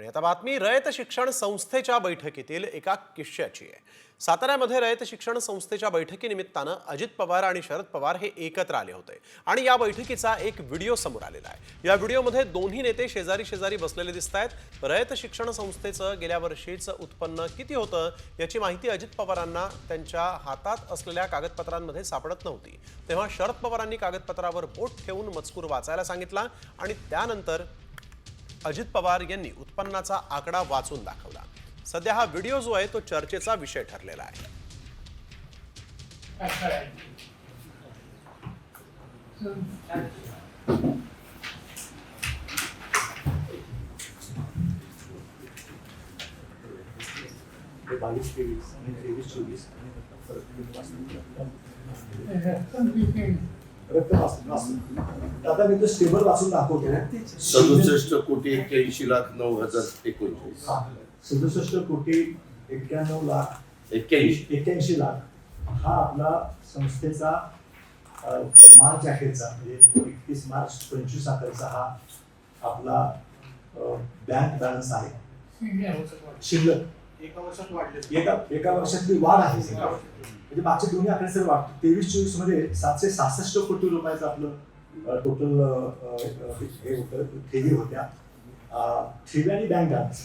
आणि आता बातमी रयत शिक्षण संस्थेच्या बैठकीतील एका किस्स्याची आहे। साताऱ्यामध्ये रयत शिक्षण संस्थेच्या बैठकीनिमित्तानं अजित पवार आणि शरद पवार हे एकत्र आले होते आणि या बैठकीचा एक व्हिडिओ समोर आलेला आहे। या व्हिडिओमध्ये दोन्ही नेते शेजारी शेजारी बसलेले दिसतायत। रयत शिक्षण संस्थेचं गेल्या वर्षीचं उत्पन्न किती होतं याची माहिती अजित पवारांना त्यांच्या हातात असलेल्या कागदपत्रांमध्ये सापडत नव्हती, तेव्हा शरद पवारांनी कागदपत्रावर बोट ठेवून मजकूर वाचायला सांगितला आणि त्यानंतर अजित पवार यांनी उत्पन्नाचा आकडा वाचून दाखवला। सध्या हा व्हिडिओ जो आहे तो चर्चेचा विषय ठरलेला आहे। आता मी तो स्टेबल वाचून दाखवतो। 67,81,09,039 67,91,81,00,000 हा आपला संस्थेचा मार्च अखेरचा म्हणजे 31 मार्च 25 अखेरचा हा आपला बँक बॅलन्स आहे। शिल्लक एका वर्षातली वाढ आहे। म्हणजे मागचे दोन्ही आकडे सर वाढतो। 23-24 मध्ये 766 कोटी रुपयाचं आपलं टोटल हे होतं, ठेवी होत्या, ठेवी आणि बँक बॅलन्स